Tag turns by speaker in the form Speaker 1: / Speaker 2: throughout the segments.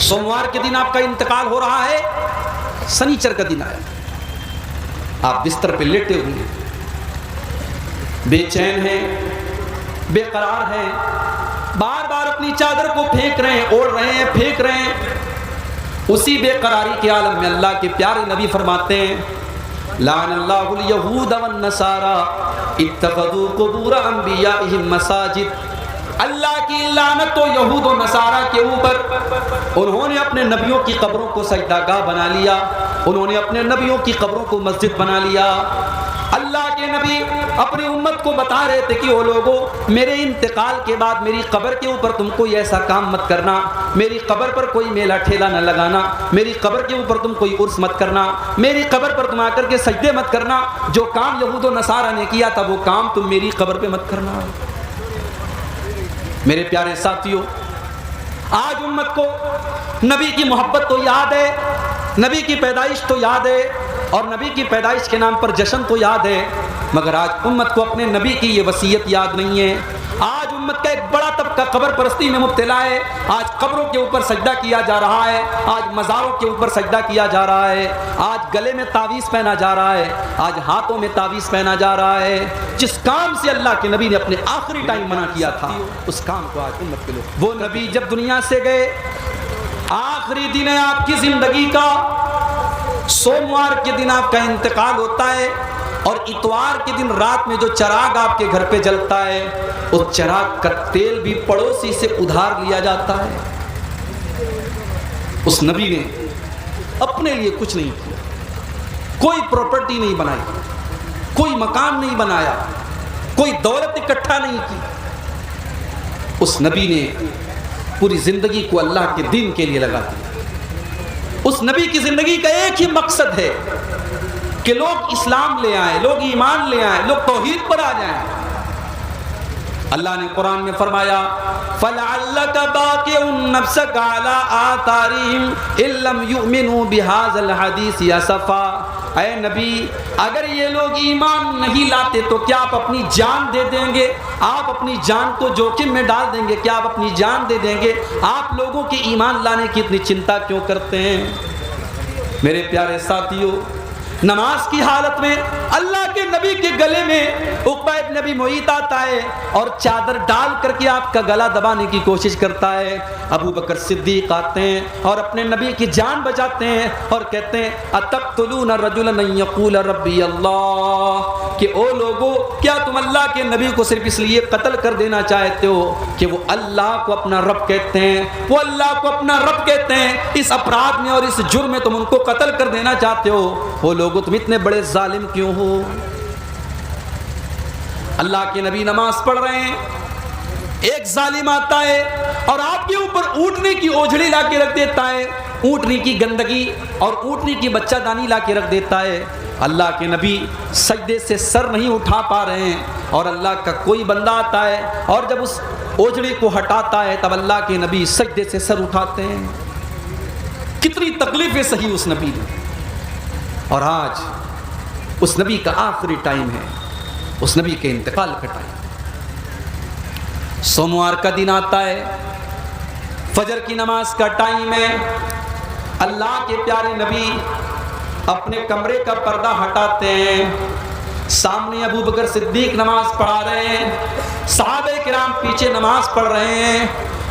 Speaker 1: سوموار کے دن آپ کا انتقال ہو رہا ہے، سنیچر کا دن آیا، آپ بستر پہ لیٹے ہوئے ہیں، بے چین ہیں، بے قرار ہیں، بار بار اپنی چادر کو پھینک رہے ہیں، اوڑھ رہے ہیں، پھینک رہے ہیں۔ اسی بے قراری کے عالم میں اللہ کے پیارے نبی فرماتے ہیں لعن اللہ الیہود والنصارى اتخذوا قبور انبیائہم مساجد۔ اللہ کی لعنت و یہود و نصارہ کے اوپر، انہوں نے اپنے نبیوں کی قبروں کو سجدہ گاہ بنا لیا، انہوں نے اپنے نبیوں کی قبروں کو مسجد بنا لیا۔ اللہ کے نبی اپنی امت کو بتا رہے تھے کہ وہ لوگوں، میرے انتقال کے بعد میری قبر کے اوپر تم کوئی ایسا کام مت کرنا، میری قبر پر کوئی میلہ ٹھیلا نہ لگانا، میری قبر کے اوپر تم کوئی عرس مت کرنا، میری قبر پر تم آ کر کے سجدے مت کرنا، جو کام یہود و نصارہ نے کیا تھا وہ کام تم میری قبر پہ مت کرنا۔ میرے پیارے ساتھیوں، آج امت کو نبی کی محبت تو یاد ہے، نبی کی پیدائش تو یاد ہے، اور نبی کی پیدائش کے نام پر جشن تو یاد ہے، مگر آج امت کو اپنے نبی کی یہ وصیت یاد نہیں ہے۔ آج امت کا ایک بڑا طبقہ قبر پرستی میں مبتلا ہے، آج قبروں کے اوپر سجدہ کیا جا رہا ہے، آج مزاروں کے اوپر سجدہ کیا جا رہا ہے، آج گلے میں تعویذ پہنا جا رہا ہے، آج ہاتھوں میں تعویذ پہنا جا رہا ہے۔ جس کام سے اللہ کے نبی نے اپنے آخری ٹائم منع کیا تھا، اس کام کو آج امت کے لوگ، وہ نبی جب دنیا سے گئے، آخری دن ہے آپ کی زندگی کا، سوموار کے دن آپ کا انتقال ہوتا ہے، اور اتوار کے دن رات میں جو چراغ آپ کے گھر پہ جلتا ہے، اس چراغ کا تیل بھی پڑوسی سے ادھار لیا جاتا ہے۔ اس نبی نے اپنے لیے کچھ نہیں کیا، کوئی پراپرٹی نہیں بنائی، کوئی مکان نہیں بنایا، کوئی دولت اکٹھا نہیں کی۔ اس نبی نے پوری زندگی کو اللہ کے دین کے لیے لگا دیا۔ اس نبی کی زندگی کا ایک ہی مقصد ہے کہ لوگ اسلام لے آئیں، لوگ ایمان لے آئیں، لوگ توحید پر آ جائیں۔ اللہ نے قرآن میں فرمایا فَلَعَلَّكَ بَاقِعٌ نَفْسَكَ عَلَىٰ آثَارِهِمْ إِن لَّمْ يُؤْمِنُوا بِهَٰذَا الْحَدِيثِ أَسَفًا۔ اے نبی، اگر یہ لوگ ایمان نہیں لاتے تو کیا آپ اپنی جان دے دیں گے؟ آپ اپنی جان کو جوخم میں ڈال دیں گے؟ کیا آپ اپنی جان دے دیں گے؟ آپ لوگوں کے ایمان لانے کی اتنی چنتا کیوں کرتے ہیں؟ میرے پیارے ساتھیوں، نماز کی حالت میں اللہ کے نبی کے گلے میں عقبہ ابن ابی معیط آتا ہے اور چادر ڈال کر کے آپ کا گلا دبانے کی کوشش کرتا ہے۔ ابو بکر صدیق آتے ہیں اور اپنے نبی کی جان بچاتے ہیں اور کہتے ہیں اتقتلون رجلا ان یقول ربی اللہ، کہ او لوگو، کیا تم اللہ کے نبی کو صرف اس لیے قتل کر دینا چاہتے ہو کہ وہ اللہ کو اپنا رب کہتے ہیں، وہ اللہ کو اپنا رب کہتے ہیں، اس اپرادھ میں اور اس جرم میں تم ان کو قتل کر دینا چاہتے ہو؟ وہ لوگوں تم اتنے بڑے ظالم کیوں ہو؟ اللہ کے نبی نماز پڑھ رہے ہیں، ایک ظالم آتا ہے اور آپ کے اوپر اونٹنے کی اوجھڑی لا کے رکھ دیتا ہے، اونٹنی کی گندگی اور اونٹنی کی بچہ دانی لا کے رکھ دیتا ہے۔ اللہ کے نبی سجدے سے سر نہیں اٹھا پا رہے ہیں اور اللہ کا کوئی بندہ آتا ہے اور جب اس اوجھڑی کو ہٹاتا ہے تب اللہ کے نبی سجدے سے سر اٹھاتے ہیں۔ کتنی تکلیفیں سہی اس نبی نے، اور آج اس نبی کا آخری ٹائم ہے، اس نبی کے انتقال کا ٹائم۔ سوموار کا دن آتا ہے، فجر کی نماز کا ٹائم ہے، اللہ کے پیارے نبی اپنے کمرے کا پردہ ہٹاتے ہیں، سامنے ابو بکر صدیق نماز پڑھا رہے ہیں، صحابہ کرام پیچھے نماز پڑھ رہے ہیں۔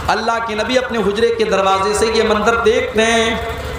Speaker 1: اللہ کے نبی اپنے حجرے کے دروازے سے یہ منظر دیکھتے ہیں،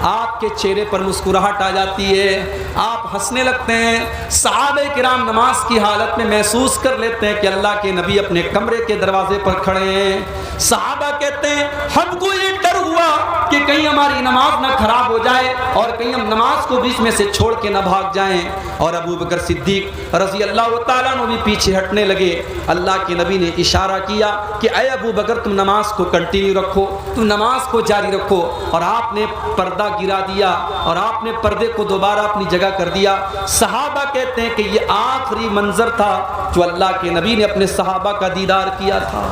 Speaker 1: آپ کے چہرے پر مسکراہٹ آ جاتی ہے، آپ ہنسنے لگتے ہیں۔ صحابہ کرام نماز کی حالت میں محسوس کر لیتے ہیں کہ اللہ کے نبی اپنے کمرے کے دروازے پر کھڑے ہیں۔ صحابہ کہتے ہیں ہم کو یہ ڈر ہوا کہ کہیں ہماری نماز نہ خراب ہو جائے اور کہیں ہم نماز کو بیچ میں سے چھوڑ کے نہ بھاگ جائیں۔ اور ابو بکر صدیق رضی اللہ تعالیٰ عنہ بھی پیچھے ہٹنے لگے۔ اللہ کے نبی نے اشارہ کیا کہ اے ابو بکر، تم نماز کو کنٹینیو رکھو، تم نماز کو جاری رکھو، اور آپ نے پردہ گرا دیا اور آپ نے پردے کو دوبارہ اپنی جگہ کر دیا۔ صحابہ کہتے ہیں کہ یہ آخری منظر تھا جو اللہ کے نبی نے اپنے صحابہ کا دیدار کیا تھا۔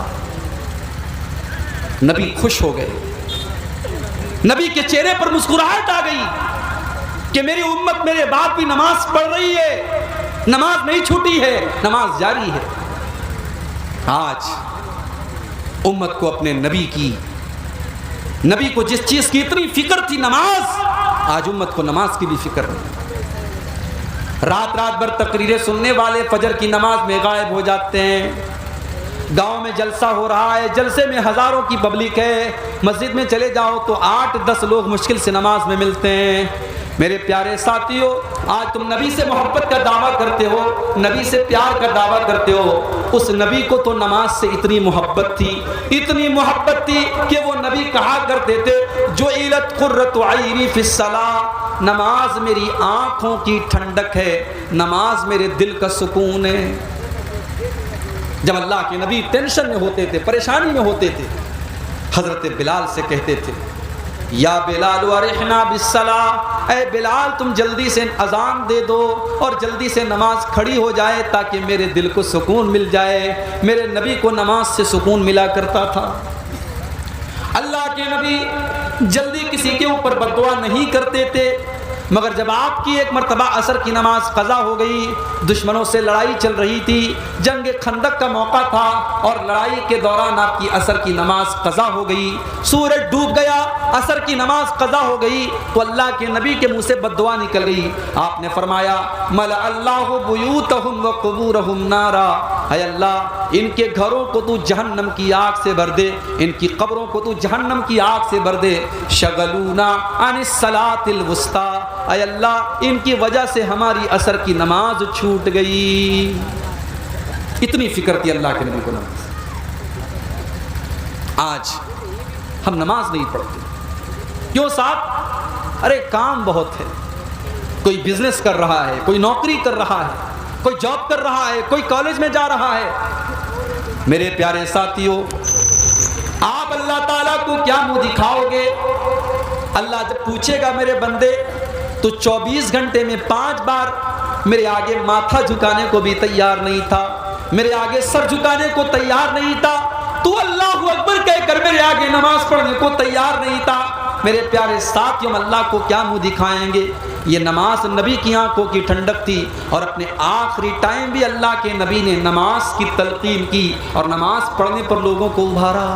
Speaker 1: نبی خوش ہو گئے، نبی کے چہرے پر مسکراہٹ آ گئی کہ میری امت میرے بعد بھی نماز پڑھ رہی ہے، نماز نہیں چھوٹی ہے، نماز جاری ہے۔ آج امت کو اپنے نبی کی نبی کو جس چیز کی اتنی فکر تھی نماز، آج امت کو نماز کی بھی فکر نہیں۔ رات رات بھر تقریریں سننے والے فجر کی نماز میں غائب ہو جاتے ہیں۔ گاؤں میں جلسہ ہو رہا ہے، جلسے میں ہزاروں کی پبلک ہے، مسجد میں چلے جاؤ تو 8-10 لوگ مشکل سے نماز میں ملتے ہیں۔ میرے پیارے ساتھیوں، آج تم نبی سے محبت کا دعویٰ کرتے ہو، نبی سے پیار کا دعویٰ کرتے ہو، اس نبی کو تو نماز سے اتنی محبت تھی، اتنی محبت تھی کہ وہ نبی کہا کرتے تھے جعلت قرۃ عینی فی الصلاۃ، نماز میری آنکھوں کی ٹھنڈک ہے، نماز میرے دل کا سکون ہے۔ جب اللہ کے نبی ٹینشن میں ہوتے تھے، پریشانی میں ہوتے تھے، حضرت بلال سے کہتے تھے یا بلال ارحنا بالصلاۃ، اے بلال تم جلدی سے اذان دے دو اور جلدی سے نماز کھڑی ہو جائے تاکہ میرے دل کو سکون مل جائے۔ میرے نبی کو نماز سے سکون ملا کرتا تھا۔ اللہ کے نبی جلدی کسی کے اوپر بد دعا نہیں کرتے تھے، مگر جب آپ کی ایک مرتبہ عصر کی نماز قضا ہو گئی، دشمنوں سے لڑائی چل رہی تھی، جنگ خندق کا موقع تھا اور لڑائی کے دوران آپ کی عصر کی نماز قضا ہو گئی، سورج ڈوب گیا، عصر کی نماز قضا ہو گئی تو اللہ کے نبی کے منہ سے بد دعا نکل گئی۔ آپ نے فرمایا ملأ اللہ بیوتہم وقبورہم نارا، اے اللہ ان کے گھروں کو تو جہنم کی آگ سے بھر دے، ان کی قبروں کو تو جہنم کی آگ سے بھر دے۔ شغلونا عن الصلاۃ الوسطیٰ، اے اللہ ان کی وجہ سے ہماری عصر کی نماز چھوٹ گئی۔ اتنی فکر تھی اللہ کے نبی کو نماز۔ آج ہم نماز نہیں پڑھتے، کیوں صاحب؟ ارے کام بہت ہے، کوئی بزنس کر رہا ہے، کوئی نوکری کر رہا ہے، کوئی جاب کر رہا ہے، کوئی کالج میں جا رہا ہے۔ میرے پیارے ساتھیوں، آپ اللہ تعالیٰ کو کیا منہ دکھاؤ گے؟ اللہ جب پوچھے گا میرے بندے تو 24 گھنٹے میں 5 بار میرے آگے ماتھا جھکانے کو بھی تیار نہیں تھا، میرے آگے سر جھکانے کو تیار نہیں تھا، تو اللہ اکبر کہہ کر میرے آگے نماز پڑھنے کو تیار نہیں تھا۔ میرے پیارے ساتھیوں، اللہ کو کیا منہ دکھائیں گے؟ یہ نماز نبی کی آنکھوں کی ٹھنڈک تھی، اور اپنے آخری ٹائم بھی اللہ کے نبی نے نماز کی تلقین کی اور نماز پڑھنے پر لوگوں کو ابھارا۔